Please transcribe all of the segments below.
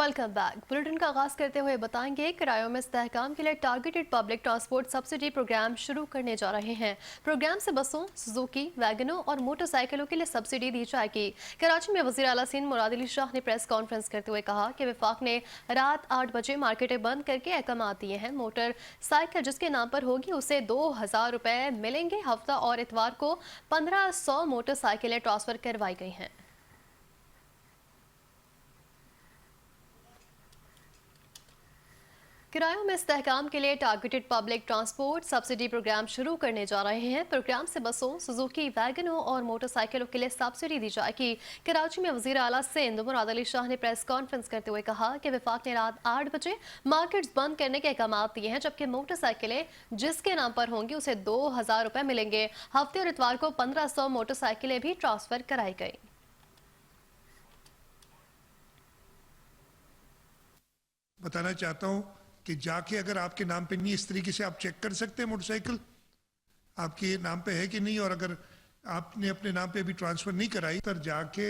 Welcome back. Bulletin का आगाज करते हुए बताएंगे किरायों में इस्तेहकाम के लिए targeted public transport subsidy program शुरू करने जा रहे हैं। प्रोग्राम से बसों, सुजुकी, वैगनों और मोटरसाइकिलों के लिए सब्सिडी दी जाएगी। कराची में वज़ीर आला सिंध मुराद अली शाह ने प्रेस कॉन्फ्रेंस करते हुए कहा कि वफाक ने रात 8 बजे मार्केटें बंद करके अहकामात दिए हैं। मोटरसाइकिल जिसके नाम पर होगी उसे 2000 रुपए मिलेंगे। हफ्ता और इतवार को 1500 मोटरसाइकिलें ट्रांसफर करवाई गई हैं। किरायों में इस्तेहकाम के लिए targeted public transport subsidy program शुरू करने जा रहे हैं। प्रोग्राम से बसों, सुजुकी, वैगनों और मोटरसाइकिलों के लिए सब्सिडी दी जाएगी। कराची में वज़ीर आला सिंध मुराद अली शाह ने प्रेस कॉन्फ्रेंस करते हुए कहा कि वफाक ने रात 8 बजे मार्केट्स बंद करने के अहकामात दिए हैं, जबकि मोटरसाइकिलें जिसके नाम पर होंगी उसे 2000 रुपए मिलेंगे। हफ्ते और इतवार को 1500 मोटरसाइकिलें भी ट्रांसफर कराई गई। बताना चाहता हूं कि जाके अगर आपके नाम पे नहीं, इस तरीके से आप चेक कर सकते हैं मोटरसाइकिल आपके नाम पे है कि नहीं, और अगर आपने अपने नाम पे अभी ट्रांसफर नहीं कराई तो जाके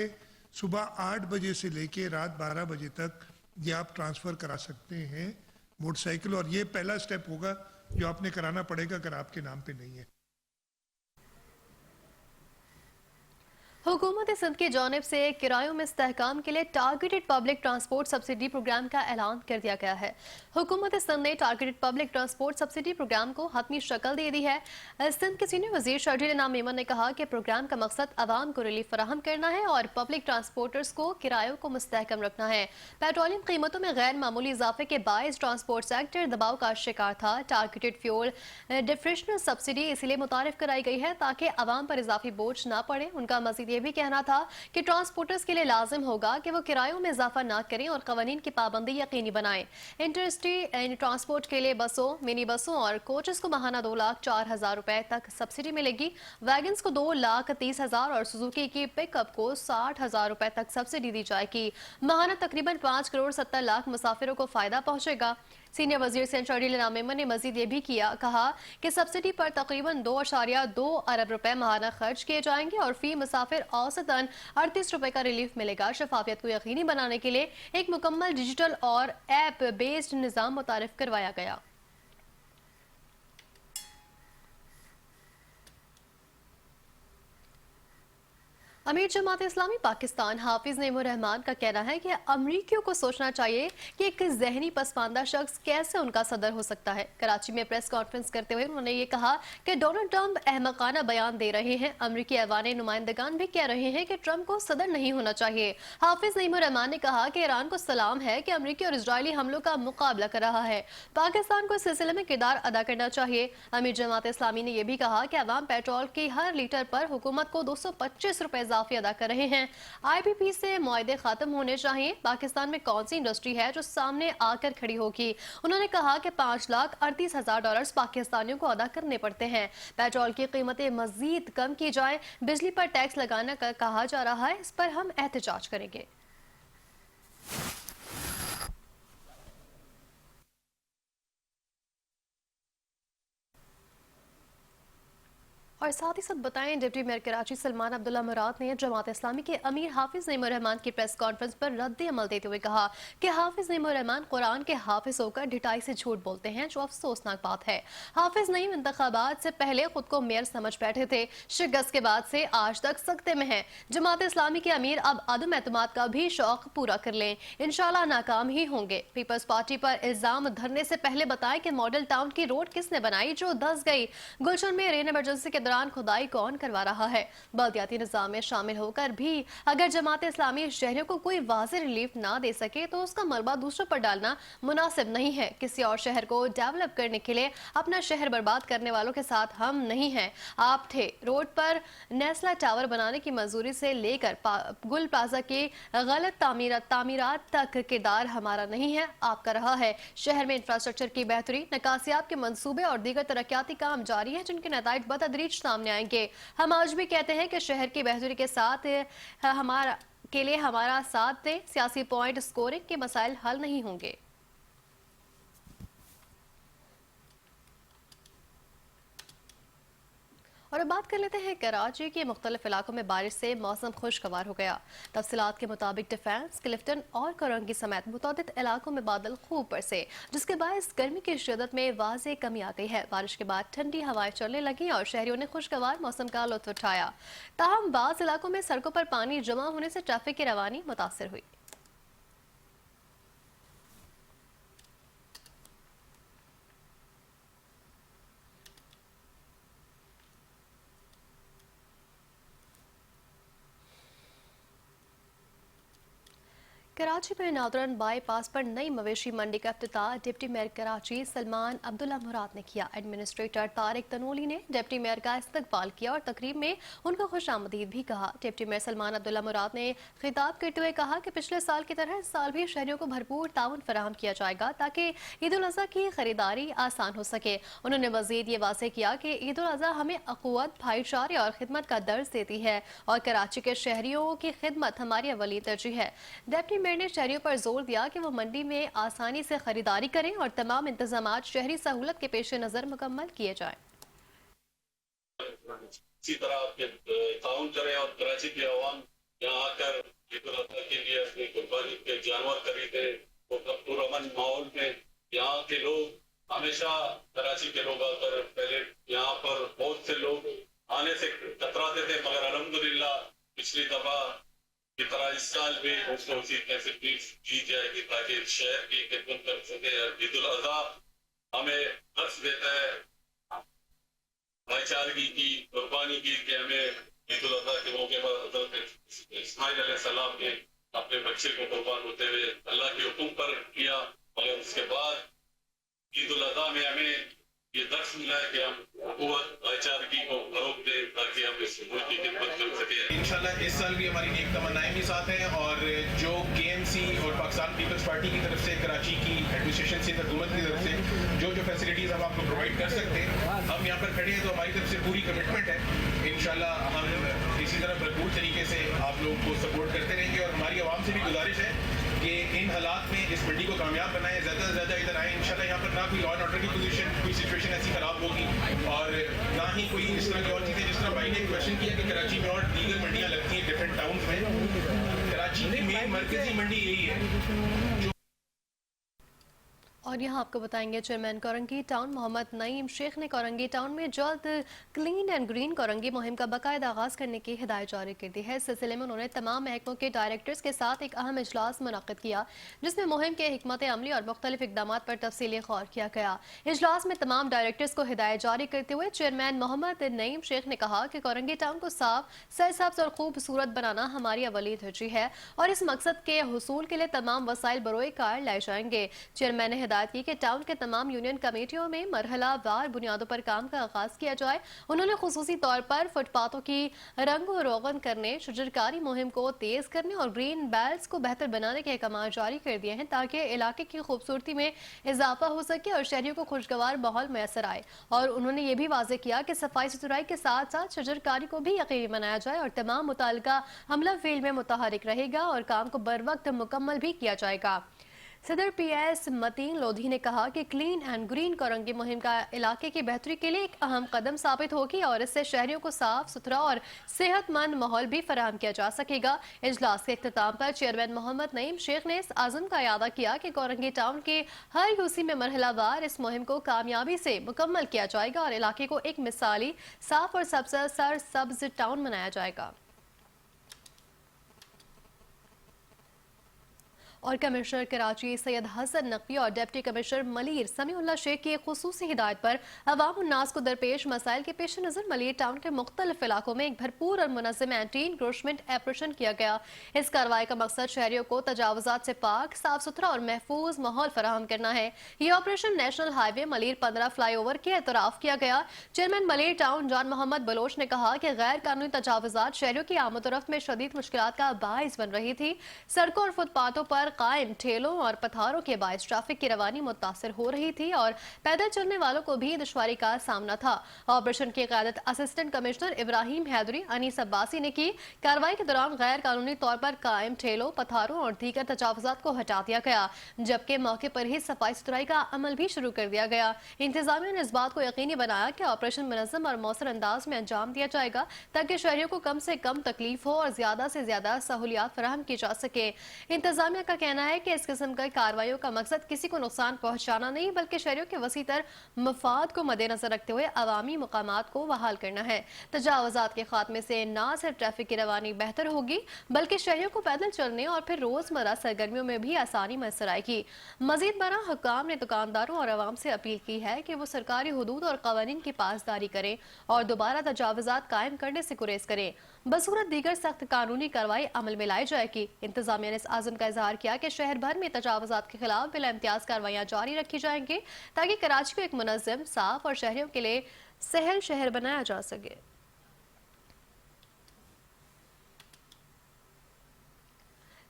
सुबह 8 बजे से लेके रात 12 बजे तक ये आप ट्रांसफर करा सकते हैं मोटरसाइकिल। और ये पहला स्टेप होगा जो आपने कराना पड़ेगा अगर आपके नाम पे नहीं है। हुकूमत सिंध की जानिब से किरायों में इस्तेहकाम के लिए targeted public transport subsidy program का ऐलान कर दिया गया है। हुकूमत सिंध ने targeted public transport subsidy program को हतमी शक्ल दे दी है। सिंध के सीनियर वजीर शर्जील इनाम मेमन ने कहा कि प्रोग्राम का मकसद आवाम को रिलीफ फराहम करना है और पब्लिक ट्रांसपोर्टर्स को किरायों को मुस्तहकम रखना है। पेट्रोलियम कीमतों में गैर मामूली इजाफे के बायस ट्रांसपोर्ट सेक्टर दबाव का शिकार था। टारगेटेड फ्यूल डिफरेंशियल सब्सिडी इसलिए मुतारिफ कराई गई है ताकि आवाम पर इजाफी बोझ न पड़े। उनका मजीद ये भी कहना था कि ट्रांसपोर्टर्स के लिए लाजिम होगा कि वो किरायों में इजाफा ना करें और कवानीन की पाबंदी यकीनी बनाएं। इंटरसिटी ट्रांसपोर्ट के लिए बसों, मिनी बसों और कोचेस को माहाना 2,04,000 रुपए तक सब्सिडी मिलेगी। वैगन्स को 2,30,000 और सुजुकी की पिकअप को 60,000 रुपए तक सब्सिडी दी जाएगी। माहाना तकरीबन 5 करोड़ 70 लाख मुसाफिरों को फायदा पहुंचेगा। सीनियर वजीर सिंध शर्जील इनाम मेमन ने मजीद ये भी कहा कि सब्सिडी पर तकरीबन 2.2 अरब रुपए माहाना खर्च किए जाएंगे और फी मुसाफिर औसतन 38 रुपए का रिलीफ मिलेगा। शफाफियत को यकीनी बनाने के लिए एक मुकम्मल डिजिटल और ऐप बेस्ड निज़ाम मुतारिफ करवाया गया। अमीर जमात इस्लामी पाकिस्तान हाफिज नईमुर रहमान का कहना है कि अमरीकियों को सोचना चाहिए कि एक जहनी पसमानदा शख्स कैसे उनका सदर हो सकता है। कराची में प्रेस कॉन्फ्रेंस करते हुए उन्होंने ये कहा कि डोनाल्ड ट्रंप अहमकाना बयान दे रहे हैं। अमरीकी ऐवान नुमाइंदगान भी कह रहे हैं कि ट्रंप को सदर नहीं होना चाहिए। हाफिज नईमुर रहमान ने कहा कि ईरान को सलाम है कि अमरीकी और इजरायली हमलों का मुकाबला कर रहा है। पाकिस्तान को इस सिलसिले में किरदार अदा करना चाहिए। अमीर जमात इस्लामी ने यह भी कहा कि अवाम पेट्रोल की हर लीटर पर हुकूमत को 225 रुपए अदा कर रहे हैं। IPP से मुआहदे खत्म होने चाहिए। पाकिस्तान में कौन सी इंडस्ट्री है जो सामने आकर खड़ी होगी। उन्होंने कहा कि $5,38,000 पाकिस्तानियों को अदा करने पड़ते हैं। पेट्रोल की कीमतें मजीद कम की जाए। बिजली पर टैक्स लगाने का कहा जा रहा है, इस पर हम एहतजाज करेंगे। और साथ ही साथ बताएं, डिप्टी मेयर कराची सलमान अब्दुल्ला मुराद ने जमात इस्लामी के अमीर हाफिज नईमुर रहमान की प्रेस कॉन्फ्रेंस पर रद्द अमल देते हुए कहा कि हाफिज नईमुर रहमान कुरान के हाफिज होकर ढिठाई से झूठ बोलते हैं, जो अफसोसनाक बात है। हाफिज नईम इंतखाबात से पहले खुद को मेयर समझ बैठे थे। शिकस्त के बाद से आज तक सख्ते में है। जमात इस्लामी के अमीर अब अदम एतमाद का भी शौक पूरा कर लें, इंशाल्लाह नाकाम ही होंगे। पीपल्स पार्टी पर इल्जाम धरने से पहले बताएं कि मॉडल टाउन की रोड किसने बनाई जो धंस गई। गुलशन में रेन इमरजेंसी के खुदाई कौन करवा रहा है। बल्दियाती निजाम में शामिल होकर भी अगर जमात इस्लामी शहरियों को कोई वाज़ेह रिलीफ ना दे सके तो उसका मलबा दूसरों पर डालना मुनासिब नहीं है। किसी और शहर को डेवलप करने के लिए अपना शहर बर्बाद करने वालों के साथ हम नहीं हैं। आप थे। रोड पर नेस्ला टावर बनाने की मंजूरी से लेकर गुल प्लाजा की गलत तामीरात तक किरदार हमारा नहीं है, आपका रहा है। शहर में इंफ्रास्ट्रक्चर की बेहतरी, नकासियात के मंसूबे और दीगर तरक्याती काम जारी है, जिनके नताइज बतदरीज सामने आएंगे। हम आज भी कहते हैं कि शहर की बेहतरी के साथ हमारा साथ दें। सियासी पॉइंट स्कोरिंग के मसाइल हल नहीं होंगे। اور اب بات کر لیتے ہیں کراچی کے مختلف علاقوں میں بارش سے موسم خوشگوار ہو گیا۔ تفصیلات کے مطابق ڈیفنس، کلفٹن اور کرنگی سمیت متعدد علاقوں میں بادل خوب برسے، جس کے باعث گرمی کی شدت میں واضح کمی آ گئی ہے۔ بارش کے بعد ٹھنڈی ہوائیں چلنے لگیں اور شہریوں نے خوشگوار موسم کا لطف اٹھایا۔ تاہم بعض علاقوں میں سڑکوں پر پانی جمع ہونے سے ٹریفک کی روانی متاثر ہوئی۔ کراچی میں ناودرن بائی پاس پر نئی مویشی منڈی کا افتتاح ڈپٹی میئر کراچی سلمان عبداللہ مراد نے کیا۔ ایڈمنسٹریٹر طارق تنولی نے ڈپٹی میئر کا استقبال کیا اور تقریب میں ان کو خوش آمدید بھی کہا۔ ڈپٹی میئر سلمان عبداللہ مراد نے خطاب کرتے ہوئے کہا کہ پچھلے سال کی طرح اس سال بھی شہریوں کو بھرپور تعاون فراہم کیا جائے گا تاکہ عید الاضحیٰ کی خریداری آسان ہو سکے۔ انہوں نے مزید یہ واضح کیا کہ عید الاضحیٰ ہمیں اخوت، بھائی چارے اور خدمت کا درس دیتی ہے اور کراچی کے شہریوں کی خدمت ہماری اولین ترجیح ہے۔ ڈپٹی میئر نے شہریوں پر زور دیا کہ وہ منڈی میں آسانی سے خریداری کریں اور تمام انتظامات شہری سہولت کے پیش نظر مکمل کیے جائیں۔ اسی طرح آپ کے تعاون کریں اور کراچی کے عوام یہاں آ کر عید الاضحیٰ کے لیے اپنی قربانی کے جانور خریدیں اور پرامن ماحول میں۔ یہاں کے لوگ ہمیشہ کراچی کے لوگ آ کر پہلے یہاں پر بہت سے لوگ آنے سے کتراتے تھے، مگر الحمدللہ پچھلی دفعہ کی طرح اس سال بھی اس کو اسی فیسلٹی دی جائے گی تاکہ شہر کی خدمت کر سکے۔ عید الاضحیٰ ہمیں درس دیتا ہے بھائی چارگی کی، قربانی کی، کہ ہمیں عید الاضحیٰ کے موقع پر حضرت اسماعیل علیہ السلام نے اپنے بچے کو قربان ہوتے ہوئے اللہ کے حکم پر کیا، مگر اس کے بعد عید الاضحیٰ میں ہمیں یہ درس ملا ہے کہ ہم قوت بھائی چارگی کو فروغ دیں تاکہ ہم اس ملک کی خدمت کر سکیں۔ انشاءاللہ اس سال بھی ہماری نیک تمنائیں بھی ساتھ ہیں، اور جو کے ایم سی اور پاکستان پیپلز پارٹی کی طرف سے کراچی کی ایڈمنسٹریشن سے، حکومت کی طرف سے جو فیسلٹیز ہم آپ کو پرووائڈ کر سکتے ہیں، ہم یہاں پر کھڑے ہیں تو ہماری طرف سے پوری کمٹمنٹ ہے۔ انشاءاللہ ہم اسی طرح بھرپور طریقے سے آپ لوگوں کو سپورٹ کرتے رہیں گے، اور ہماری عوام سے بھی گزارش ہے کہ ان حالات میں اس منڈی کو کامیاب بنائیں، زیادہ سے زیادہ ادھر آئیں۔ انشاءاللہ یہاں پر نہ کوئی لا اینڈ آرڈر کی پوزیشن، کوئی سچویشن ایسی خراب ہوگی، اور نہ ہی کوئی اس طرح کی اور چیزیں، جس طرح بھائی نے کویشچن کیا کہ کراچی میں اور دیگر منڈیاں لگتی ہیں ڈفرینٹ ٹاؤنز میں، کراچی کی مین مرکزی منڈی یہی ہے۔ اور یہاں آپ کو بتائیں گے چیئرمین کورنگی ٹاؤن محمد نعیم شیخ نے کورنگی ٹاؤن میں جلد کلین اینڈ گرین کورنگی مہم کا باقاعدہ آغاز کرنے کی ہدایت جاری کر دی ہے۔ اس سلسلے میں انہوں نے تمام محکموں کے ڈائریکٹرز کے ساتھ ایک اہم اجلاس منعقد کیا، جس میں مہم کے حکمت عملی اور مختلف اقدامات پر تفصیلی غور کیا گیا۔ اجلاس میں تمام ڈائریکٹرز کو ہدایت جاری کرتے ہوئے چیئرمین محمد نعیم شیخ نے کہا کہ کورنگی ٹاؤن کو صاف، سرسبز اور خوبصورت بنانا ہماری اولی ترجیح ہے اور اس مقصد کے حصول کے لیے تمام وسائل بروئے کار لائے جائیں گے۔ چیئرمین نے ہدایت کی کہ ٹاؤن کے تمام یونین کمیٹیوں میں مرحلہ وار بنیادوں پر کام کا آغاز کیا جائے۔ انہوں نے خصوصی طور پر فٹ پاتھوں کی رنگ و روغن کرنے، شجرکاری مہم کو تیز کرنے اور گرین بیلٹس کو بہتر بنانے کے احکامات جاری کر دیے ہیں تاکہ علاقے کی خوبصورتی میں اضافہ ہو سکے اور شہریوں کو خوشگوار ماحول میسر آئے۔ اور انہوں نے یہ بھی واضح کیا کہ صفائی ستھرائی کے ساتھ ساتھ شجرکاری کو بھی یقینی بنایا جائے اور تمام متعلقہ عملہ فیلڈ میں متحرک رہے گا اور کام کو بروقت مکمل بھی کیا جائے گا۔ صدر پی ایس متین لودھی نے کہا کہ کلین اینڈ گرین کورنگی مہم کا علاقے کی بہتری کے لیے ایک اہم قدم ثابت ہوگی اور اس سے شہریوں کو صاف ستھرا اور صحت مند ماحول بھی فراہم کیا جا سکے گا۔ اجلاس کے اختتام پر چیئرمین محمد نعیم شیخ نے اس عزم کا اعادہ کیا کہ کورنگی ٹاؤن کے ہر یوسی میں مرحلہ وار اس مہم کو کامیابی سے مکمل کیا جائے گا اور علاقے کو ایک مثالی صاف اور سرسبز ٹاؤن بنایا جائے گا۔ اور کمشنر کراچی سید حسن نقوی اور ڈپٹی کمشنر ملیر سمیع اللہ شیخ کی خصوصی ہدایت پر عوام الناس کو درپیش مسائل کے پیش نظر ملیر ٹاؤن کے مختلف علاقوں میں ایک بھرپور اور منظم اینٹی انکروچمنٹ آپریشن کیا گیا۔ اس کارروائی کا مقصد شہریوں کو تجاوزات سے پاک، صاف ستھرا اور محفوظ ماحول فراہم کرنا ہے۔ یہ آپریشن نیشنل ہائی وے ملیر 15 فلائی اوور کے اعتراف کیا گیا۔ چیئرمین ملیر ٹاؤن جان محمد بلوچ نے کہا کہ غیر قانونی تجاوزات شہریوں کی آمد و رفت میں شدید مشکلات کا باعث بن رہی تھی۔ سڑکوں اور فٹ پاتھوں پر قائم ٹھیلوں اور پتھاروں کے باعث ٹریفک کی روانی متاثر ہو رہی تھی اور پیدل چلنے والوں کو بھی دشواری کا سامنا تھا۔ آپریشن کی قیادت اسسٹنٹ کمشنر ابراہیم حیدری انیس عباسی نے کی۔ کارروائی کے دوران غیر قانونی طور پر قائم ٹھیلوں، پتھاروں اور دیگر تجاوزات کو ہٹا دیا گیا، جبکہ موقع پر ہی صفائی ستھرائی کا عمل بھی شروع کر دیا گیا۔ انتظامیہ نے اس بات کو یقینی بنایا کہ آپریشن منظم اور مؤثر انداز میں انجام دیا جائے گا تاکہ شہریوں کو کم سے کم تکلیف ہو اور زیادہ سے زیادہ سہولیات فراہم کی جا سکے۔ انتظامیہ کا کہنا ہے کہ اس قسم کی کارروائیوں کا مقصد کسی کو نقصان پہنچانا نہیں بلکہ شہریوں کے وسیع تر مفاد کو مد نظر رکھتے ہوئے عوامی مقامات کو بحال کرنا ہے۔ تجاوزات کے خاتمے سے نہ صرف ٹریفک کی روانی بہتر ہوگی بلکہ شہریوں کو پیدل چلنے اور پھر روزمرہ سرگرمیوں میں بھی آسانی میسر آئے گی۔ مزید برآں حکام نے دکانداروں اور عوام سے اپیل کی ہے کہ وہ سرکاری حدود اور قوانین کی پاسداری کریں اور دوبارہ تجاوزات قائم کرنے سے گریز کریں۔ بصورت دیگر سخت قانونی کارروائی عمل میں لائی جائے گی۔ انتظامیہ نے اس عزم کا اظہار کیا کہ شہر بھر میں تجاوزات کے خلاف بلا امتیاز کارروائیاں جاری رکھی جائیں گی تاکہ کراچی کو ایک منظم، صاف اور شہریوں کے لیے سہل شہر بنایا جا سکے۔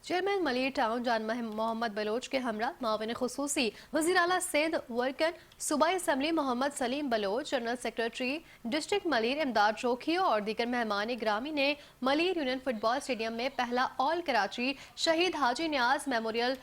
چیئرمین ملیر ٹاؤن جان محمد بلوچ کے ہمراہ معاون خصوصی وزیر اعلیٰ سندھ ورکن صوبائی اسمبلی Muhammad Saleem Baloch, general secretary district Malir Imdad Chokhio اور دیگر مہمان گرامی نے Malir union football stadium میں پہلا all Karachi Shaheed Haji Niaz memorial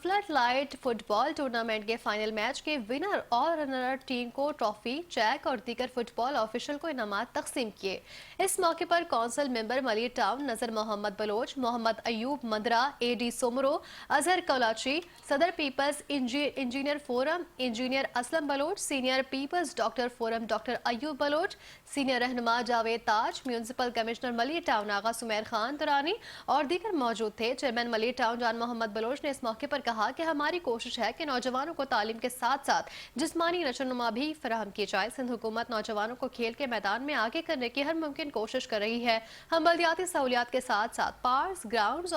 floodlight football tournament کے فائنل میچ کے ونر اور رنر ٹیم کو ٹرافی، چیک اور دیگر فٹ بال آفیشل کو انعامات تقسیم کیے۔ اس موقع پر council member Malir town Nazar Muhammad Baloch, Muhammad Ayub Mandra, A D Soomro, Azhar Kolachi, صدر Peoples Engineer Forum engineer Aslam Baloch, senior Peoples doctor forum doctor Ayub Baloch, senior رہنما Javed Taj, municipal commissioner Malir town Agha Sameer Khan Durrani اور دیگر موجود تھے۔ چیئرمین ملیر ٹاؤن جان محمد بلوچ نے اس موقع پر کہا کہ ہماری کوشش ہے کہ نوجوانوں کو تعلیم کے ساتھ ساتھ جسمانی نشوونما بھی فراہم کی جائے۔ سندھ حکومت نوجوانوں کو کھیل کے میدان میں آگے کرنے کی ہر ممکن کوشش کر رہی ہے۔ ہم بلدیاتی سہولیات کے ساتھ ساتھ پارکس، گراؤنڈز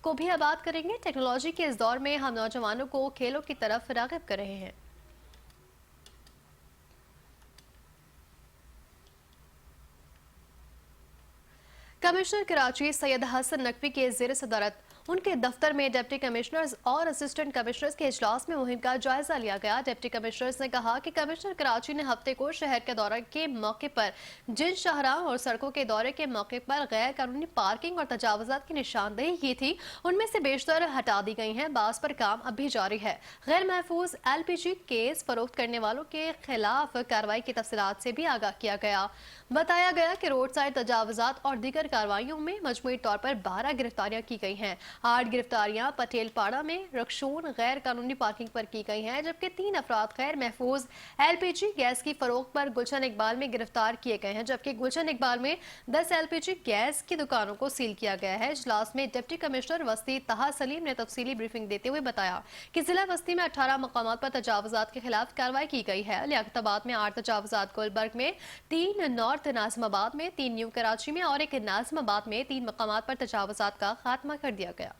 کو بھی آباد کریں گے۔ ٹیکنالوجی کے اس دور میں ہم نوجوانوں کو کھیلوں کی طرف راغب کر رہے ہیں۔ کمشنر کراچی سید حسن نقوی کے زیر صدارت ان کے دفتر میں ڈپٹی کمشنرز اور اسسٹنٹ کمشنرز کے اجلاس میں مہم کا جائزہ لیا گیا۔ ڈپٹی کمشنرز نے کہا کہ کمشنر کراچی نے ہفتے کو شہر کے دورے کے موقع پر جن شاہراہ اور سڑکوں کے دورے کے موقع پر غیر قانونی پارکنگ اور تجاوزات کی نشاندہی کی تھی، ان میں سے بیشتر ہٹا دی گئی ہیں، بعض پر کام اب بھی جاری ہے۔ غیر محفوظ ایل پی جی گیس فروخت کرنے والوں کے خلاف کارروائی کی تفصیلات سے بھی آگاہ کیا گیا۔ بتایا گیا کہ روڈ سائڈ تجاوزات اور دیگر کارروائیوں میں مجموعی طور پر 12 گرفتاریاں کی گئی ہیں۔ 8 گرفتاریاں پٹیل پاڑا میں رکشون غیر قانونی پارکنگ پر کی گئی ہیں، جبکہ 3 افراد غیر محفوظ ایل پی جی گیس کی فروخت پر گلشن اقبال میں گرفتار کیے گئے ہیں، جبکہ گلشن اقبال میں 10 ایل پی جی گیس کی دکانوں کو سیل کیا گیا ہے۔ اجلاس میں ڈپٹی کمشنر وسطی طہا سلیم نے تفصیلی بریفنگ دیتے ہوئے بتایا کہ ضلع وسطی میں 18 مقامات پر تجاوزات کے خلاف کارروائی کی گئی ہے۔ لیاقت آباد میں 8 تجاوزات، گلبرگ میں 3، نارتھ ناظم آباد میں 3، نیو کراچی میں اور 1 ناظم آباد میں 3 مقامات پر تجاوزات کا خاتمہ کر دیا گیا۔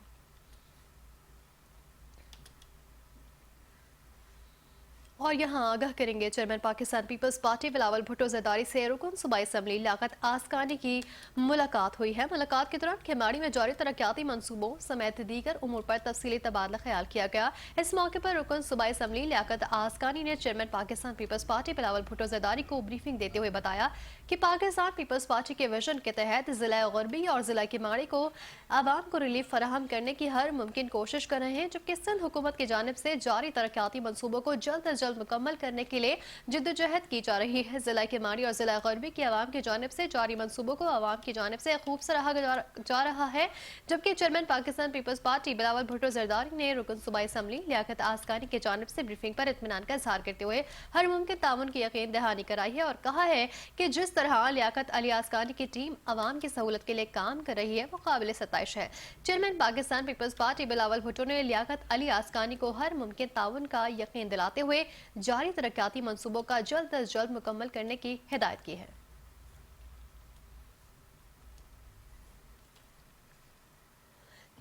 اور یہاں آگاہ کریں گے chairman Pakistan Peoples Party Bilawal Bhutto Zardari سے رکن صوبائی اسمبلی لیاقت آسکانی کی ملاقات ہوئی ہے۔ ملاقات کے دوران کھماڑی میں جاری ترقیاتی منصوبوں سمیت دیگر امور پر تفصیلی تبادلہ خیال کیا گیا۔ اس موقع پر رکن صوبائی اسمبلی لیاقت آسکانی نے chairman Pakistan Peoples Party Bilawal Bhutto Zardari کو بریفنگ دیتے ہوئے بتایا کہ پاکستان پیپلز پارٹی کے ویژن کے تحت ضلع غربی اور ضلع کھماڑی کو عوام کو ریلیف فراہم کرنے کی ہر ممکن کوشش کر رہے ہیں، جبکہ سندھ حکومت کی جانب سے جاری ترقیاتی منصوبوں کو جلد از جلد مکمل کرنے کے لیے جدوجہد کی جا رہی ہے۔ ضلع کھماڑی اور ضلع غربی کی عوام کی جانب سے جاری منصوبوں کو عوام کی جانب سے خوب سراہا جا رہا ہے، جبکہ chairman Pakistan Peoples Party Bilawal Bhutto Zardari نے رکن صوبائی اسمبلی لیاقت آسکانی کی جانب سے بریفنگ پر اطمینان کا اظہار کرتے ہوئے ہر ممکن تعاون کی یقین دہانی کرائی ہے اور کہا ہے کہ جس طرح لیاقت علی آسکانی کی ٹیم عوام کی سہولت کے لیے کام کر رہی ہے وہ قابل ستائش ہے۔ Chairman Pakistan Peoples Party Bilawal Bhutto نے لیاقت علی آسکانی کو ہر ممکن تعاون کا یقین دلاتے ہوئے جاری ترقیاتی منصوبوں کا جلد از جلد مکمل کرنے کی ہدایت کی ہے۔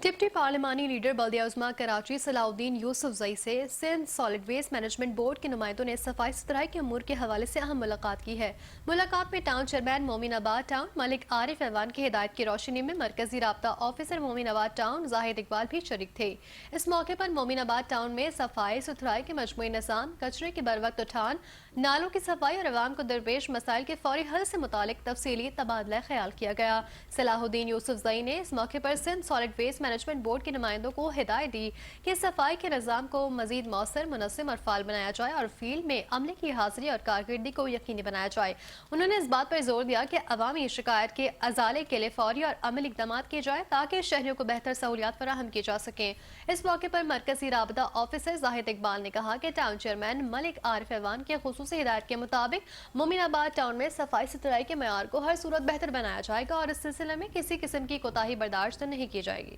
डिप्टी पार्लिमानी लीडर बल्दिया उज़्मा कराची सलाउद्दीन यूसुफजई से Sindh solid waste management board के नुमाइंदों ने सफाई सुथराई के अमूर के हवाले से अहम मुलाकात की है। मुलाकात में town chairman Mominabad town Malik Arif ऐवान की हिदायत की रोशनी में मरकजी राब्ता ऑफिसर मोमिनाबाद टाउन जाहिद इकबाल भी शरीक थे। इस मौके पर मोमिनाबाद टाउन में सफाई सुथराई के मजमूई निज़ाम, कचरे के बरवक्त उठान, नालों की सफाई और अवाम को दरपेश मसाइल के फौरी हल से मुतालिक तफसीली तबादला ख्याल किया गया। सलाहुद्दीन यूसुफजई ने इस मौके पर Sindh solid waste management board के नुमाइंदों को हिदायत दी कि सफाई के निज़ाम को मजीद मौसर, मुनस्सिम और फाल बनाया जाए और फील्ड में अमले की हाजिरी और कारकर्दगी को यकीनी बनाया जाए। उन्होंने इस बात पर जोर दिया कि अवामी शिकायत के अजाले के लिए फौरी और अमली इक़दाम किए जाए ताकि शहरियों को बेहतर सहूलियात फराहम की जा सकें। इस मौके पर मरकजी राबता ऑफिसर जाहिद इकबाल ने कहा कि टाउन चेयरमैन मलिक आरिफ ऐवान के खुसूसी हिदायत के मुताबिक मोमिनाबाद टाउन में सफाई सुथराई के मयार को हर सूरत बेहतर बनाया जाएगा और इस सिलसिले में किसी किस्म की कोताही बर्दाश्त नहीं की जाएगी।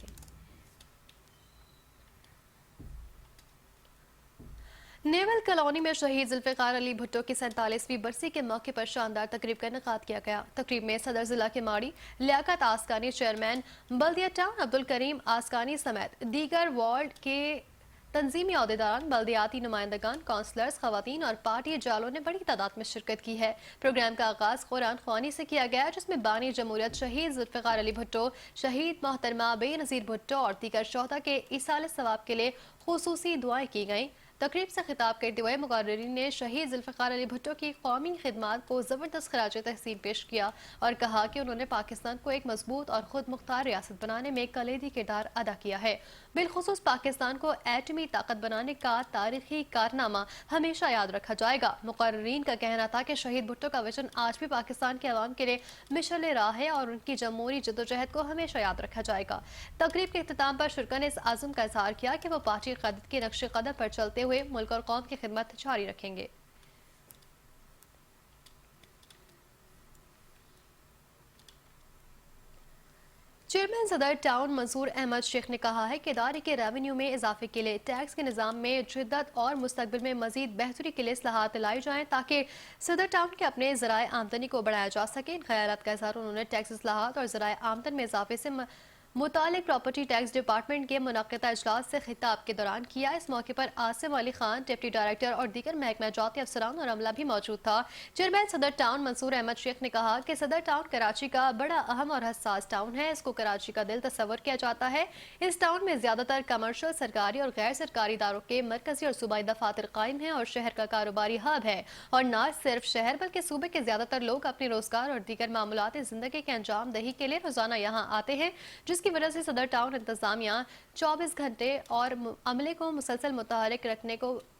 नेवल कॉलोनी में शहीद जुल्फिकार अली भुट्टो की 47वीं बरसी के मौके पर शानदार तकरीब का इनेकाद किया गया। तकरीब में सदर जिला के माड़ी लियाकत आसकानी, चेयरमैन बल्दिया टाउन अब्दुल करीम आसकानी समेत दीगर वार्ड के तंजीमी अहदेदारान, बल्दियाती नुमाइंदगान, काउंसलर्स, खवातीन और पार्टी जालों ने बड़ी तादाद में शिरकत की है। प्रोग्राम का आगाज कुरान ख्वानी से किया गया जिसमें बानी जमहूरियत शहीद जुल्फिकार अली भुट्टो, शहीद मोहतरमा बेनज़ीर भुट्टो और दीगर शोहदा के इसाले सवाब के लिए खुसूसी दुआएं की गईं। तकरीब से खिताब करते हुए मुकर्रिरीन ने शहीद जुल्फिकार अली भुट्टो की कौमी खिदमात को ज़बरदस्त खराज तहसीन पेश किया और कहा कि उन्होंने पाकिस्तान को एक मजबूत और खुद मुख्तार रियासत बनाने में कलीदी किरदार अदा किया है। बिलखुसूस पाकिस्तान को एटमी ताकत बनाने का तारीखी कारनामा हमेशा याद रखा जाएगा। मुकर्रिरीन का कहना था कि शहीद भुट्टो का विजन आज भी पाकिस्तान के अवाम के लिए मिशल राह है और उनकी जमहूरी जद्दोजहद को हमेशा याद रखा जाएगा। तकरीब के इख्तिताम पर शुरका ने इस आज़म का इज़हार किया कि वो पार्टी क़यादत के नक्शे कदम पर चलते हुए मुल्क और कौम की खिदमत जारी रखेंगे। चेयरमैन सदर टाउन मंसूर अहमद शेख ने कहा है कि इदारे के रेवेन्यू में इजाफे के लिए टैक्स के निज़ाम में जिद्दत और मुस्तकबिल में मजीद बेहतरी के लिए इस्लाहात लाई जाएं ताकि सदर टाउन के अपने ज़राए आमदनी को बढ़ाया जा सके। इन ख्यालात का इज़हार उन्होंने टैक्स इस्लाहात और ज़राए आमदन में इजाफे से मुतालिक प्रॉपर्टी टैक्स डिपार्टमेंट के मुनक़िदा इजलास से खिताब के दौरान किया। इस मौके पर आसिम अली खान, डिप्टी डायरेक्टर और दीगर महकमा जाती अफसरान और अमला भी मौजूद था। चेयरमैन सदर टाउन मंसूर अहमद शेख ने कहा कि सदर टाउन कराची का बड़ा अहम और हसास टाउन है। इसको कराची का दिल तस्वर किया जाता है। इस टाउन में ज्यादातर कमर्शियल, सरकारी और गैर सरकारी इदारों के मरकजी और सूबाई दफातर कायम हैं और शहर का कारोबारी हब है। और न सिर्फ शहर बल्कि सूबे के ज्यादातर लोग अपने रोजगार और दीगर मामूलात जिंदगी के अंजाम दही के लिए रोजाना यहाँ आते हैं, जिसकी वजह से सदर टाउन इंतजामिया 24 घंटे और अमले को मुसलसल मुतहरिक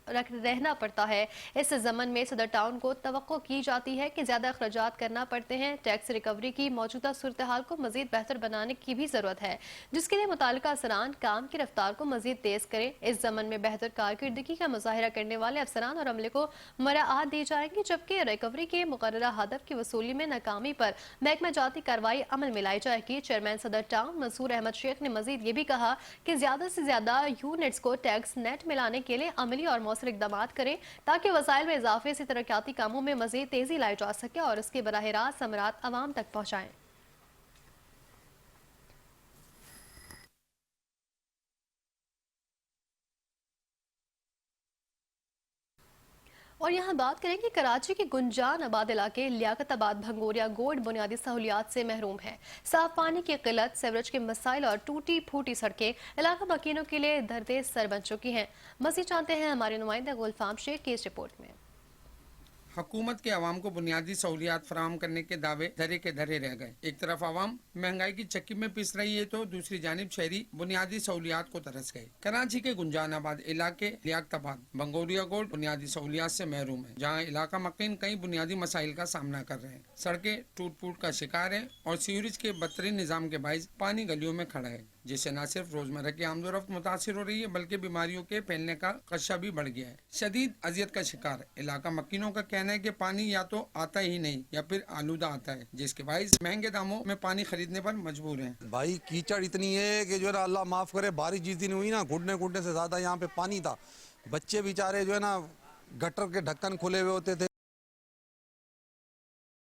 रहना पड़ता है। इस ज़मन में सदर टाउन को तवक्को की जाती है कि ज़्यादा अखराजात करना पड़ते हैं। टैक्स रिकवरी की मौजूदा सूरत हाल को मज़ीद बेहतर बनाने की भी ज़रूरत है, जिसके लिए मुतालिका अफसरान काम की रफ्तार को मज़ीद तेज़ करें। इस ज़मन में बेहतर कारकर्दगी का मुजाहिरा करने वाले अफसरान और अमले को मराआत दी जाएंगी, जबकि रिकवरी के मुकर्ररा हदफ की वसूली में नाकामी पर महकमा जाती कार्रवाई अमल में लाई जाएगी। चेयरमैन सदर टाउन मंसूर अहमद शेख ने मज़ीद ये भी कहा कि ज़्यादा से ज़्यादा यूनिट्स को टैक्स नेट में लाने के लिए अमली और मौसर इक़दाम करें ताकि वसाइल में इजाफे से तरक्याती कामों में मजीद तेजी लाई जा सके और इसके बराह रास्त समरात अवाम तक पहुंचाएं। और यहाँ बात करें कि कराची के गुंजान आबाद इलाके लियाकताबाद भंगोरिया गोड बुनियादी सहूलियात से महरूम है। साफ पानी की किल्लत, सेवरेज के मसाइल और टूटी फूटी सड़कें इलाका मकीनों के लिए दर्दे सर बन चुकी हैं। मज़ीद जानते हैं हमारे नुमाइंदा गुलफाम शेख की इस रिपोर्ट में। हुकूमत के अवाम को बुनियादी सहूलियात फराहम करने के दावे धरे के धरे रह गए। एक तरफ अवाम महंगाई की चक्की में पिस रही है तो दूसरी जानिब शहरी बुनियादी सहूलियात को तरस गए। कराची के गुंजानाबाद इलाके लियाकताबाद भंगोरिया गोड बुनियादी सहूलियात से महरूम है, जहाँ इलाका मकीन कई बुनियादी मसाइल का सामना कर रहे हैं। सड़कें टूट फूट का शिकार है और सीवरेज के बदतरीन निज़ाम के बाइस पानी गलियों में खड़ा है, जिससे न सिर्फ रोजमर्रा की आमदोरफ्त मुतासिर हो रही है बल्कि बीमारियों के फैलने का खदशा भी बढ़ गया है। शदीद अजियत का शिकार इलाका मकीनों का कहना है कि पानी या तो आता ही नहीं या फिर आलूदा आता है, जिसके बाइस महंगे दामों में पानी खरीदने पर मजबूर हैं। भाई कीचड़ इतनी है कि जो है ना अल्लाह माफ करे, बारिश जिस दिन हुई ना घुटने घुटने से ज्यादा यहाँ पे पानी था। बच्चे बेचारे जो है ना गटर के ढक्कन खुले हुए होते थे,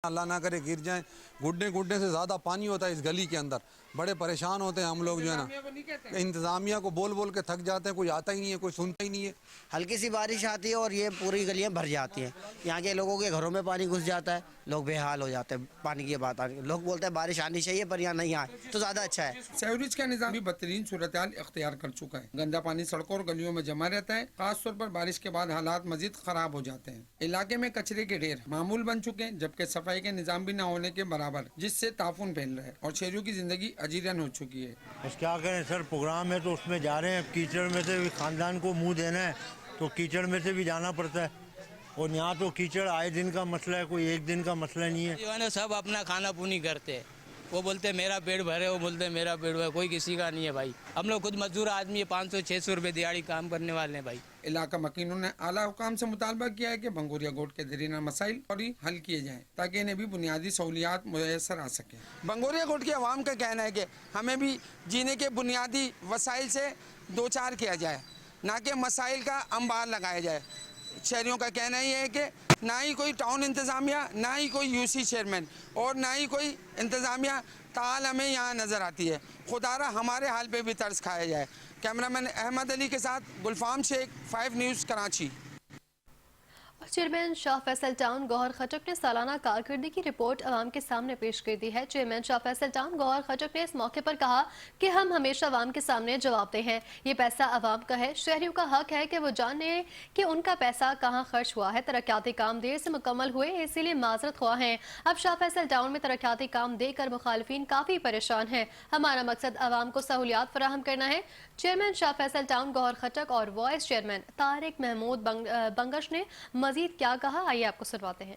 अल्लाह ना करे गिर जाएं, घुटने घुटने से ज़्यादा पानी होता है इस गली के अंदर, बड़े परेशान होते हैं हम लोग जो है ना, इंतज़ामिया को बोल बोल के थक जाते हैं, कोई आता ही नहीं है, कोई सुनता ही नहीं है। हल्की सी बारिश आती है और ये पूरी गलियां भर जाती हैं, यहाँ के लोगों के घरों में पानी घुस जाता है, लोग बेहाल हो जाते हैं पानी की बात आने, लोग बोलते हैं बारिश आनी चाहिए पर यहाँ नहीं आए तो ज़्यादा अच्छा है। सीवरेज का निजाम भी बदतरीन सूरत हाल इख्तियार कर चुका है। गंदा पानी सड़कों और गलियों में जमा रहता है, खासतौर पर बारिश के बाद हालात मजीद खराब हो जाते हैं। इलाके में कचरे के ढेर मामूल बन चुके हैं, जबकि सफाई के निजाम भी न होने के बराबर, जिससे ताफुन फैल रहा है और शहरियों की जिंदगी अजीरन हो चुकी है। बस क्या करें सर, प्रोग्राम है तो उसमें जा रहे हैं, कीचड़ में से भी खानदान को मुंह देना है तो कीचड़ में से भी जाना पड़ता है, और यहाँ तो कीचड़ आए दिन का मसला है, कोई एक दिन का मसला नहीं है। जो है ना सब अपना खाना पूनी करते हैं, वो बोलते हैं मेरा पेट भरे, वो बोलते हैं मेरा पेट भरे, कोई किसी का नहीं है भाई। हम लोग खुद मजदूर आदमी है, 500-600 रुपये दिहाड़ी काम करने वाले हैं भाई। इलाका मकीनों ने आला हुकाम से मुतालबा किया है कि भंगूरिया गोट के दरीना मसाइल और हल किए जाएं ताकि इन्हें भी बुनियादी सहूलियात मुयसर आ सकें। भंगूरिया गोट के अवाम का कहना है कि हमें भी जीने के बुनियादी वसाइल से दो चार किया जाए, ना कि मसाइल का अंबार लगाया जाए। शहरियों का कहना ही है कि ना ही कोई टाउन इंतज़ामिया, ना ही कोई यूसी चेयरमैन और ना ही कोई इंतज़ामिया ताल हमें यहाँ नज़र आती है। खुदारा हमारे हाल पे भी तरस खाया जाए। कैमरामैन अहमद अली के साथ Gulfam Sheikh, 5 news Karachi. Chairman Shah Faisal town Gohar Khattak ने सालाना कारकर्दगी की रिपोर्ट अवाम के सामने पेश कर दी है। चेयरमैन शाह फैसल टाउन गौहर खटक ने इस मौके पर कहा कि हम हमेशा अवाम के सामने जवाबदेह हैं, ये पैसा अवाम का है, शहरियों का हक है कि वो जाने कि उनका पैसा कहाँ खर्च हुआ है। तरक्याती काम देर से मुकम्मल हुए, इसीलिए माजरत ख्वाह हैं। अब शाह फैसल टाउन में तरक्याती काम देकर मुखालिफिन काफ़ी परेशान हैं। हमारा मकसद अवाम को सहूलियात फराहम करना है। चेयरमैन शाह फैसल टाउन गौहर खटक और वाइस चेयरमैन तारिक महमूद बंगश ने मजीद क्या कहा, आइए आपको सुनवाते हैं।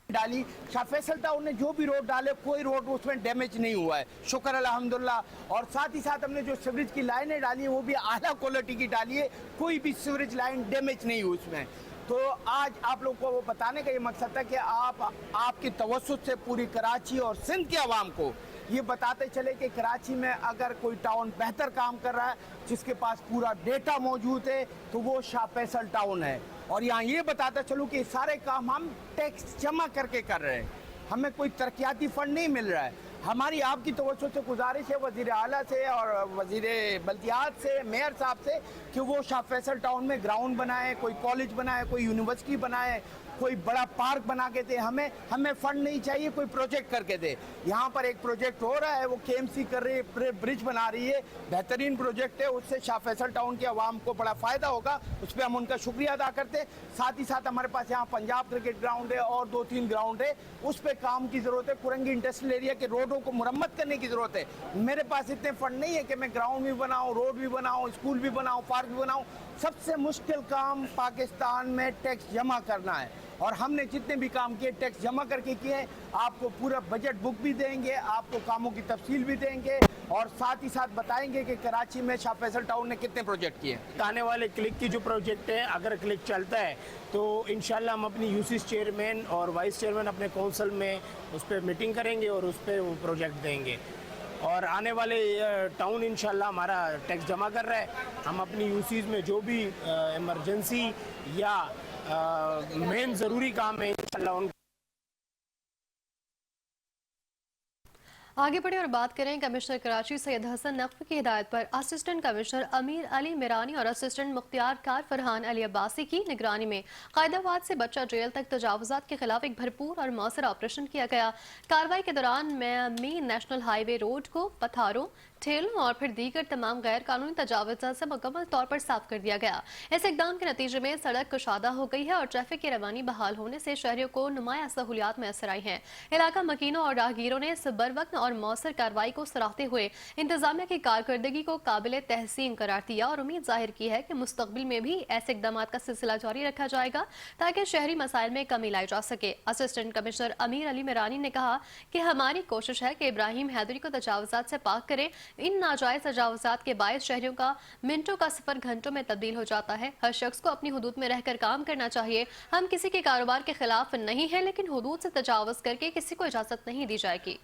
डाली शाह फैसल टाउन ने जो भी रोड डाले, कोई रोड उसमें डैमेज नहीं हुआ है, शुक्र अल्हम्दुलिल्लाह। और साथ ही साथ हमने जो सीवरेज की लाइनें डाली है वो भी आला क्वालिटी की डाली है, कोई भी सीवरेज लाइन डैमेज नहीं हुई उसमें। तो आज आप लोग को वो बताने का ये मकसद था कि आपकी तवज्जुह से पूरी कराची और सिंध के अवाम को ये बताते चले कि कराची में अगर कोई टाउन बेहतर काम कर रहा है, जिसके पास पूरा डेटा मौजूद है, तो वो शाह फैसल टाउन है। और यहाँ ये बताता चलूँ कि सारे काम हम टैक्स जमा करके कर रहे हैं, हमें कोई तरक्याती फंड नहीं मिल रहा है। हमारी आपकी तवज्जो से गुजारिश है वज़ीर आला से और वज़ीर बल्दियात से, मेयर साहब से, कि वो शाह फैसल टाउन में ग्राउंड बनाए, कोई कॉलेज बनाए, कोई यूनिवर्सिटी बनाए, कोई बड़ा पार्क बना के दे। हमें फंड नहीं चाहिए, कोई प्रोजेक्ट करके दे। यहाँ पर एक प्रोजेक्ट हो रहा है, वो KMC कर रही है, ब्रिज बना रही है, बेहतरीन प्रोजेक्ट है, उससे शाह फैसल टाउन के अवाम को बड़ा फ़ायदा होगा, उस पर हम उनका शुक्रिया अदा करते हैं। साथ ही साथ हमारे पास यहाँ पंजाब क्रिकेट ग्राउंड है और 2-3 ग्राउंड है, उस पर काम की ज़रूरत है। कुरंगी इंडस्ट्रियल एरिया के रोडों को मुरम्मत करने की ज़रूरत है। मेरे पास इतने फंड नहीं है कि मैं ग्राउंड भी बनाऊँ, रोड भी बनाऊँ, स्कूल भी बनाऊँ, पार्क भी बनाऊँ। सबसे मुश्किल काम पाकिस्तान में टैक्स जमा करना है, और हमने जितने भी काम किए टैक्स जमा करके किए हैं। आपको पूरा बजट बुक भी देंगे, आपको कामों की तफसील भी देंगे, और साथ ही साथ बताएंगे कि कराची में शाह फैसल टाउन ने कितने प्रोजेक्ट किए। आने वाले क्लिक की जो प्रोजेक्ट है, अगर क्लिक चलता है तो इंशाल्लाह हम अपनी यूसीस चेयरमैन और वाइस चेयरमैन अपने काउंसिल में उस पर मीटिंग करेंगे और उस पर वो प्रोजेक्ट देंगे। और आने वाले टाउन इंशाल्लाह हमारा टैक्स जमा कर रहा है, हम अपनी यूसीस में जो भी इमरजेंसी या मेन ज़रूरी काम है इंशाल्लाह उन आगे बढ़े और बात करें कमिश्नर कराची सैयद हसन नकवी की हिदायत पर असिस्टेंट कमिश्नर अमीर अली मिरानी और असिस्टेंट मुख्तियार कार फरहान अली अब्बासी की निगरानी में कायदाबाद से बच्चा जेल तक तजावुजात के खिलाफ एक भरपूर और मौसर ऑपरेशन किया गया। कार्रवाई के दौरान मेन नेशनल हाईवे रोड को पत्थरों, ठेलों और फिर दीगर तमाम गैर कानूनी तजावुजात से मुकम्मल तौर पर साफ कर दिया गया। इस इकदाम के नतीजे में सड़क कुशादा हो गई है और ट्रैफिक की रवानी बहाल होने से शहरियों को नुमाया सहूलियात मैसर आई हैं। इलाका मकीनों और राहगीरों ने इस बरवक्त और मौसर कार्रवाई को सराहते हुए इंतजामिया की कारकर्दगी को काबिल तहसीन करार दिया और उम्मीद जाहिर की है कि मुस्तकबिल में भी ऐसे इकदाम का सिलसिला जारी रखा जाएगा ताकि शहरी मसाइल में कमी लाई जा सके। असिस्टेंट कमिश्नर अमीर अली मिरानी ने कहा कि हमारी कोशिश है कि इब्राहिम हैदरी को तजावुजात से पाक करें। इन नाजायज तजावुजात के बायस शहरियों का मिनटों का सफर घंटों में तब्दील हो जाता है। हर शख्स को अपनी हुदूद में रहकर काम करना चाहिए। हम किसी के कारोबार के खिलाफ नहीं है, लेकिन हुदूद से तजावुज करके किसी को इजाजत नहीं दी जाएगी।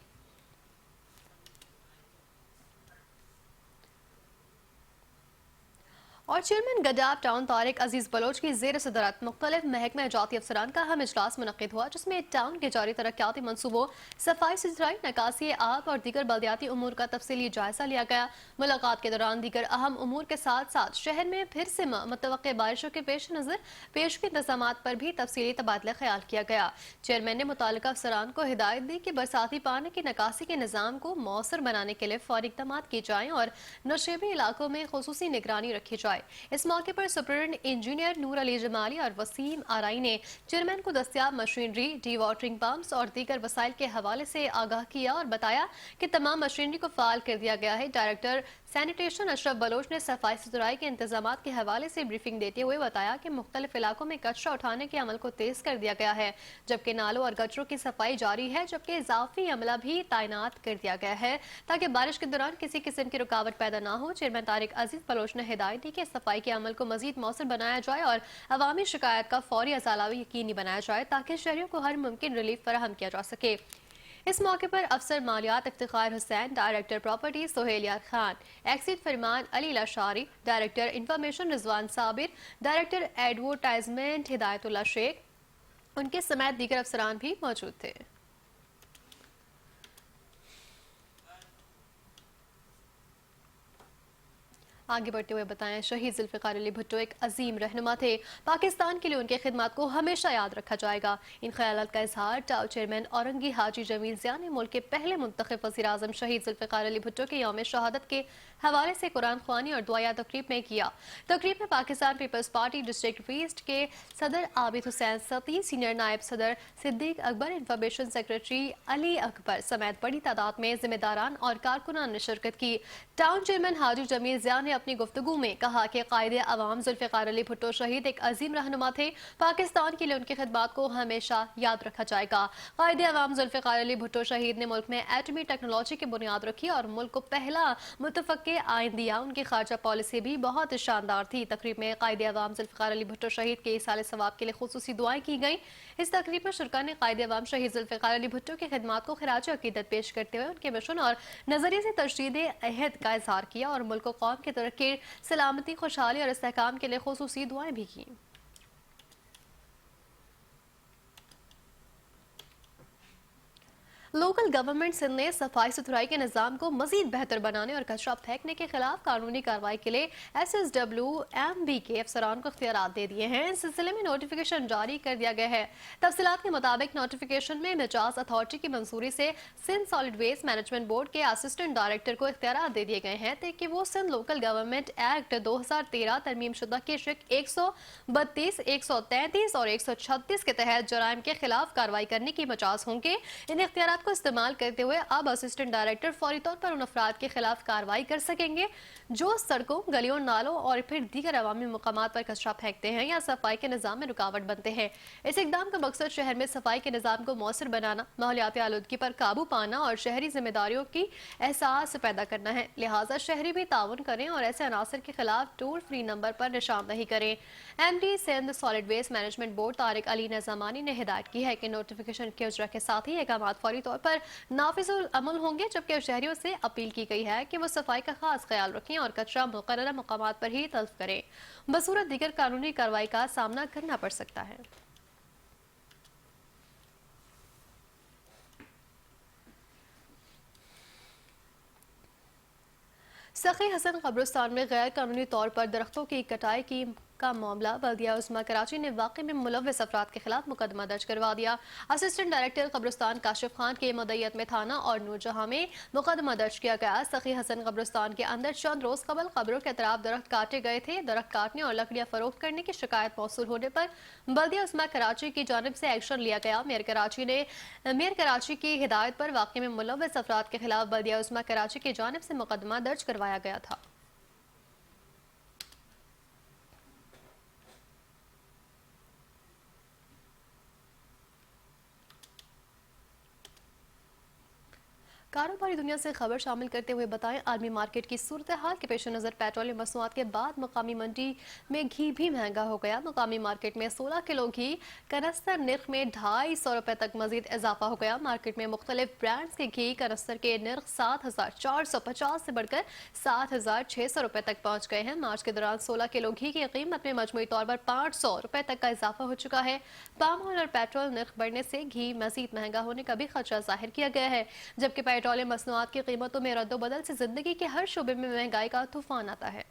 اور چیئرمین گڈاب ٹاؤن طارق عزیز بلوچ کی زیر صدارت مختلف محکمہ جاتی افسران کا اہم اجلاس منعقد ہوا، جس میں ٹاؤن کے جاری ترقیاتی منصوبوں، صفائی ستھرائی، نکاسی آب اور دیگر بلدیاتی امور کا تفصیلی جائزہ لیا گیا۔ ملاقات کے دوران دیگر اہم امور کے ساتھ ساتھ شہر میں پھر سے متوقع بارشوں کے پیش نظر پیشگی انتظامات پر بھی تفصیلی تبادلہ خیال کیا گیا۔ چیئرمین نے متعلقہ افسران کو ہدایت دی کہ برساتی پانی کی نکاسی کے نظام کو مؤثر بنانے کے لیے فوری اقدامات کیے جائیں اور نشیبی علاقوں میں خصوصی نگرانی رکھی جائے۔ اس موقع پر سپرنٹینڈنٹ انجینئر نور علی جمالی اور وسیم آرائی نے چیئرمین کو دستیاب مشینری، ڈی واٹرنگ پمپس اور دیگر وسائل کے حوالے سے آگاہ کیا اور بتایا کہ تمام مشینری کو فعال کر دیا گیا ہے۔ ڈائریکٹر سینیٹیشن اشرف بلوچ نے صفائی ستھرائی کے انتظامات کے حوالے سے بریفنگ دیتے ہوئے بتایا کہ مختلف علاقوں میں کچرا اٹھانے کے عمل کو تیز کر دیا گیا ہے، جبکہ نالوں اور گٹروں کی صفائی جاری ہے، جبکہ اضافی عملہ بھی تعینات کر دیا گیا ہے تاکہ بارش کے دوران کسی قسم کی رکاوٹ پیدا نہ ہو۔ چیئرمین طارق عزیز بلوچ نے ہدایت دی کہ صفائی کے عمل کو مزید مؤثر بنایا جائے اور عوامی شکایات کا فوری ازالہ یقینی بنایا جائے تاکہ شہریوں کو ہر ممکن ریلیف فراہم کیا جا سکے۔ اس موقع پر افسر مالیات افتخار حسین، ڈائریکٹر پراپرٹی سہیل یار خان، ایکسیڈ فرمان علی لاشاری، ڈائریکٹر انفارمیشن رضوان صابر، ڈائریکٹر ایڈورٹائزمنٹ ہدایت اللہ شیخ، ان کے سمیت دیگر افسران بھی موجود تھے۔ آگے بڑھتے ہوئے بتائیں، شہید ذوالفقار علی بھٹو ایک عظیم رہنما تھے، پاکستان کے لیے ان کی خدمات کو ہمیشہ یاد رکھا جائے گا۔ ان خیالات کا اظہار ٹاؤ چیئرمین اورنگی حاجی جمیل ضیاء نے ملک کے پہلے منتخب وزیر اعظم شہید ذوالفقار علی بھٹو کے یوم شہادت کے حوالے سے قرآن خوانی اور دعائیہ تقریب میں کیا۔ تقریب میں Pakistan Peoples Party district west کے صدر عابد حسین ستی، سینئر نائب صدر صدیق اکبر، انفارمیشن سیکریٹری علی اکبر سمیت بڑی تعداد میں ذمہ داران اور کارکنان نے شرکت کی۔ ٹاؤن چیئرمین حاجی جمیل ضیاء نے اپنی گفتگو میں کہا کہ قائد عوام ذوالفقار علی بھٹو شہید ایک عظیم رہنما تھے، پاکستان کے لیے ان کی خدمات کو ہمیشہ یاد رکھا جائے گا۔ قائد عوام ذوالفقار علی بھٹو شہید نے ملک میں ایٹمی ٹیکنالوجی کی بنیاد رکھی اور ملک کو پہلا متفقہ آئین دیا۔ ان کی خارجہ پالیسی بھی بہت شاندار تھی۔ تقریب میں قائد عوام ذوالفقار علی بھٹو شہید کے ایصال ثواب کے لیے خصوصی دعائیں کی گئیں۔ اس تقریب میں شرکاء نے قائد عوام شہید ذوالفقار علی بھٹو کی خدمات کو خراج عقیدت پیش کرتے ہوئے ان کے مشن اور نظریے سے تجدید عہد کا اظہار کیا اور ملک و قوم کی ترقی، سلامتی، خوشحالی اور استحکام کے لیے خصوصی دعائیں بھی کی۔ لوکل گورنمنٹ سندھ نے صفائی ستھرائی کے نظام کو مزید بہتر بنانے اور کچرا پھینکنے کے خلاف قانونی کارروائی کے لیے SSWMB کے افسران کو اختیارات دے دیے ہیں۔ اس سلسلے میں نوٹیفیکیشن جاری کر دیا گیا ہے۔ تفصیلات کے مطابق نوٹیفیکیشن میں مجاز اتھارٹی کی منظوری سے Sindh solid waste management board کے اسسٹنٹ ڈائریکٹر کو اختیارات دے دیے گئے ہیں کہ وہ سندھ لوکل گورنمنٹ ایکٹ 2013 ترمیم شدہ کے شق 132، 133 اور 136 کے تحت جرائم کے خلاف کارروائی کرنے کی مجاز ہوں گے۔ ان اختیارات کو استعمال کرتے ہوئے اب اسسٹنٹ ڈائریکٹر فوری طور پر ان افراد کے خلاف کارروائی کر سکیں گے جو سڑکوں، گلیوں، نالوں اور پھر دیگر عوامی مقامات پر کچرا پھینکتے ہیں یا صفائی کے نظام میں رکاوٹ بنتے ہیں۔ اس اقدام کا مقصد شہر میں صفائی کے نظام کو مؤثر بنانا، ماحولیاتی آلودگی پر قابو پانا اور شہری ذمہ داریوں کی احساس پیدا کرنا ہے۔ لہٰذا شہری بھی تعاون کریں اور ایسے عناصر کے خلاف ٹول فری نمبر پر نشاندہی کریں۔ MD Sindh solid waste management board Tariq Ali Nizamani نے ہدایت کی ہے کہ نوٹیفیکیشن کے اجرا کے ساتھ ہی اقدامات فوری طور پر نافذ العمل ہوں گے، جبکہ شہریوں سے اپیل کی گئی ہے کہ وہ صفائی کا خاص خیال رکھیں اور کچرا مقررہ مقامات پر ہی تلف کریں، بصورت دیگر قانونی کارروائی کا سامنا کرنا پڑ سکتا ہے۔ سخی حسن قبرستان میں غیر قانونی طور پر درختوں کی کٹائی کا معاملہ بلدیہ عظمیٰ کراچی نے واقعے میں ملوث افراد کے خلاف مقدمہ درج کروا دیا۔ اسسٹنٹ ڈائریکٹر قبرستان کاشف خان کے مدعیت میں تھانہ اور نورجہاں میں مقدمہ درج کیا گیا۔ سخی حسن قبرستان کے اندر چند روز قبل قبروں کے اطراف درخت کاٹے گئے تھے۔ درخت کاٹنے اور لکڑیاں فروخت کرنے کی شکایت موصول ہونے پر بلدیہ عظمیٰ کراچی کی جانب سے ایکشن لیا گیا۔ میئر کراچی کی ہدایت پر واقعے میں ملوث افراد کے خلاف بلدیہ عظمیٰ کراچی کی جانب سے مقدمہ درج کروایا گیا تھا۔ कारोबारी दुनिया से खबर शामिल करते हुए बताएं, आलमी मार्केट की सूरत हाल के पेश नज़र पेट्रोलियम मसनूआत के बाद मकामी मंडी में घी भी महंगा हो गया। मकामी मार्केट में 16 किलो घी कनस्तर निर्ख में 250 रुपए तक मजीद इजाफा हो गया। मार्केट में मुख्तलिफ ब्रांड्स के घी कनस्तर के निर्ख 7,450 से बढ़कर 7,600 रुपए तक पहुंच गए हैं। मार्च के दौरान 16 किलो घी की कीमत में मजमूई तौर पर 500 रुपए तक का इजाफा हो चुका है। पाम ऑयल और पेट्रोल निर्ख बढ़ने से घी मजीद महंगा होने का भी खदशा जाहिर किया गया है, जबकि पेट्रोलियम मसनूआत की कीमतों में रद्दोबदल से जिंदगी के हर शोबे में महंगाई का तूफान आता है।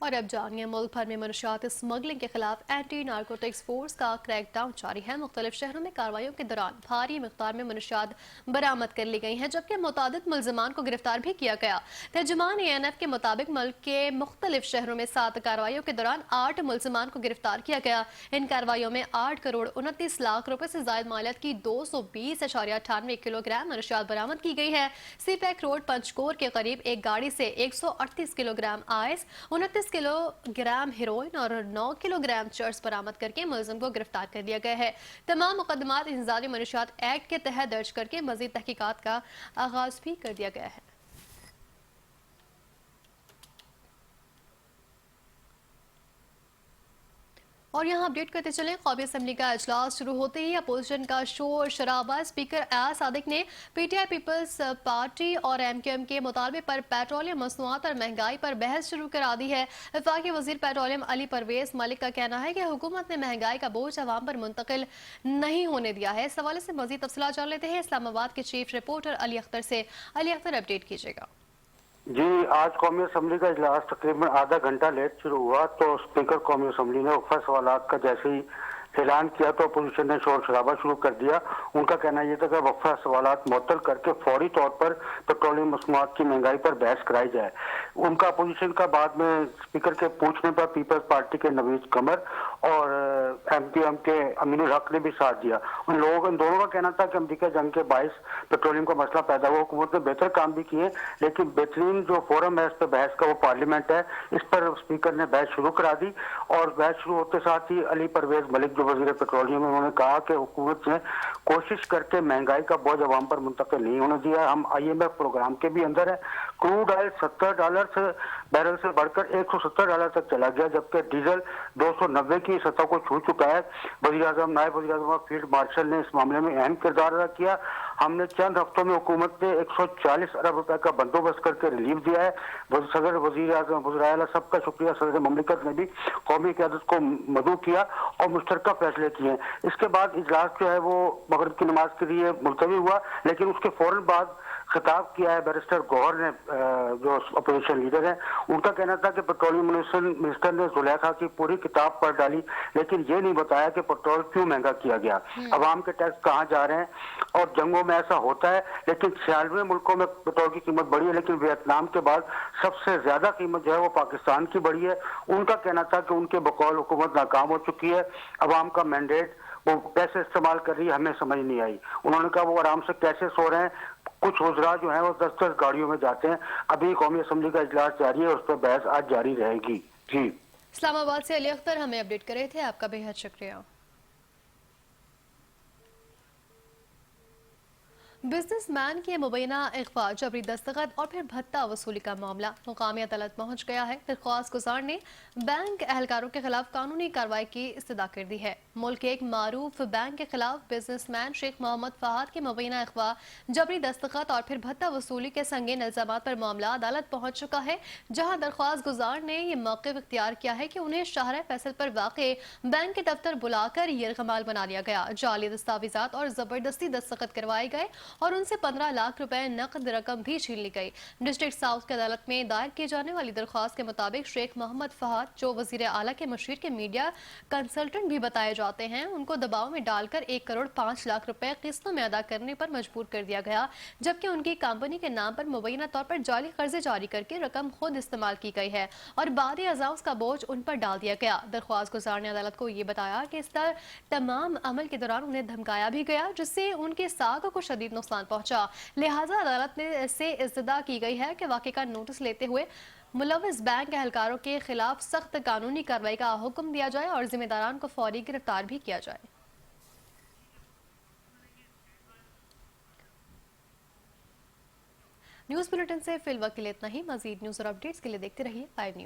और अब जानिए, मुल्क भर में मनशियात स्मगलिंग के खिलाफ एंटी नारकोटिक्स फोर्स का क्रैकडाउन जारी है। मुख्तलिफ शहरों में कार्रवाइयों के दौरान भारी मिकदार में मनशियात बरामद कर ली गई हैं, जबकि मुतादिद मुलजमान को गिरफ्तार भी किया गया। तर्जुमान ANF के मुताबिक मुल्क के मुख्तलिफ शहरों में 7 कार्रवाइयों के दौरान 8 मुलजमान को गिरफ्तार किया गया। इन कार्रवाइयों में 8 करोड़ 29 लाख रुपए से जायद मालियत की 220.98 किलोग्राम मनशियात बरामद की गई है। सीपैक रोड पंचकोर के करीब एक गाड़ी से 138 किलोग्राम आइस, 29 किलोग्राम हेरोइन और 9 किलोग्राम चर्स बरामद करके मुलजिम को गिरफ्तार कर लिया गया है। तमाम मुकदमात इंसदादी मनशियात एक्ट के तहत दर्ज करके मजीद तहकीकात का आगाज भी कर दिया गया है। और यहाँ अपडेट करते चलें, कौमी असम्बली का इजलास शुरू होते ही अपोजिशन का शोर शराबा। स्पीकर एयाज सादिक ने PTI पीपल्स पार्टी और MQM के मुतालबे पर पेट्रोलियम मसनूआत और महंगाई पर बहस शुरू करा दी है। वफाकी वजीर पेट्रोलियम अली परवेज मलिक का कहना है कि हुकूमत ने महंगाई का बोझ अवाम पर मुंतकिल नहीं होने दिया है। इस हवाले से मजीद तफसीलात जान लेते हैं इस्लामाबाद के चीफ रिपोर्टर अली अख्तर से। अली अख्तर, अपडेट कीजिएगा। जी, आज कौमी असम्बली का इजलास तकरीबन आधा घंटा लेट शुरू हुआ तो स्पीकर कौमी असम्बली ने वक्फा सवालात का जैसे ही ऐलान किया तो अपोजिशन ने शोर शराबा शुरू कर दिया। उनका कहना यह था कि वक्फा सवालात मुअत्तल करके फौरी तौर पर पेट्रोलियम मसनूआत की महंगाई पर बहस कराई जाए। उनका अपोजिशन का बाद में स्पीकर के पूछने पर पीपल्स पार्टी के नवीद कमर और MQM के अमीनुल हक ने भी साथ दिया। उन दोनों का कहना था कि अमरीका जंग के बायस पेट्रोलियम का मसला पैदा हुआ। हुकूमत ने बेहतर काम भी किए, लेकिन बेहतरीन जो फोरम है इस पर बहस का वो पार्लियामेंट है। इस पर स्पीकर ने बहस शुरू करा दी और बहस शुरू होते साथ ही अली परवेज मलिक वजीर पेट्रोलियम, उन्होंने कहा कि हुकूमत ने कोशिश करके महंगाई का बोझ अवाम पर मुंतकिल नहीं होने दिया। हम IMF प्रोग्राम के भी अंदर है। क्रूड ऑयल $70 से बैरल से बढ़कर $170 तक चला गया, जबकि डीजल 290 की सतह को छू चुका है। वज़ीर-ए-आज़म, नायब वज़ीर-ए-आज़म, फील्ड मार्शल ने इस मामले में अहम किरदार अदा किया। हमने चंद हफ्तों में हुकूमत ने 140 अरब रुपए का बंदोबस्त करके रिलीफ दिया है। सदर, वज़ीर-ए-आज़म, वज़ीर-ए-आला, सबका शुक्रिया। सदर ममलिकत ने भी कौमी क़यादत को मदऊ किया और मुश्तरका फैसले किए। इसके बाद इजलास जो है वो मगरिब की नमाज के लिए मुलतवी हुआ, लेकिन उसके फौरन बाद खिताब किया है बैरिस्टर गौहर ने, जो अपोजिशन लीडर हैं। उनका कहना था कि पेट्रोलियम मिनिस्टर ने जुलेखा की पूरी किताब पढ़ डाली, लेकिन ये नहीं बताया कि पेट्रोल क्यों महंगा किया गया, अवाम के टैक्स कहाँ जा रहे हैं। और जंगों में ऐसा होता है, लेकिन 96 मुल्कों में पेट्रोल की कीमत बढ़ी है, लेकिन वियतनाम के बाद सबसे ज्यादा कीमत जो है वो पाकिस्तान की बढ़ी है। उनका कहना था कि उनके बकौल हुकूमत नाकाम हो चुकी है। अवाम का मैंडेट वो कैसे इस्तेमाल कर रही है हमें समझ नहीं आई। उन्होंने कहा वो आराम से कैसे सो रहे हैं। कुछ वज़रा जो हैं वो 10-10 गाड़ियों में जाते हैं। अभी कौमी असम्बली का इजलास जारी है, उस पर बहस आज जारी रहेगी। जी, इस्लामाबाद से अली अख्तर हमें अपडेट कर रहे थे, आपका बेहद शुक्रिया। बिजनेसमैन के मुबैना इख्फा, जबरी दस्तखत और फिर भत्ता वसूली का मामला मुकामी अदालत पहुंच गया है। दरख्वास्त गुजार ने बैंक एहलकारों के खिलाफ कानूनी कार्रवाई की इस्तदा कर दी है। मुल्क के एक मारूफ बैंक के खिलाफ बिजनेसमैन शेख मोहम्मद फहाद के मुबैना इख्फा, जबरी दस्तखत और फिर भत्ता वसूली के संगीन इल्जामात पर मामला अदालत पहुंच चुका है, जहां दरख्वास्त गुजार ने यह मौक़िफ़ इख्तियार किया है कि उन्हें शाहरा फैसल पर वाक़े बैंक के दफ्तर बुलाकर यरगमाल बना लिया गया, जाली दस्तावेजात और जबरदस्ती दस्तखत करवाए गए और उनसे 15 लाख रुपए नकद रकम भी छीन ली गई। डिस्ट्रिक्ट साउथ की अदालत में दायर की जाने वाली दरख्वास्त के मुताबिक शेख मोहम्मद फहाद, जो वजीर आला के मशीर के मीडिया कंसल्टेंट भी बताए जाते हैं, उनको दबाव में डालकर 1 करोड़ 5 लाख रुपए किस्तों में अदा करने पर मजबूर कर दिया गया, जबकि उनकी कंपनी के नाम पर मुबैना तौर पर जाली कर्जे जारी करके रकम खुद इस्तेमाल की गई है और बाद अज़ा उसका बोझ उन पर डाल दिया गया। दरख्वास्त गुजार ने अदालत को ये बताया कि इस तमाम अमल के दौरान उन्हें धमकाया भी गया, जिससे उनके साख को शदीद नुकसान पहुंचा। लिहाजा अदालत ने से इस्तदा की गई है कि वाक़े का नोटिस लेते हुए मुलव्वस बैंक एहलकारों के खिलाफ सख्त कानूनी कार्रवाई का हुक्म दिया जाए और जिम्मेदारान को फौरी गिरफ्तार भी किया जाए। न्यूज बुलेटिन से फिलहाल के लिए इतना ही। मजीद न्यूज और अपडेट्स के लिए देखते रहिए 5 न्यूज।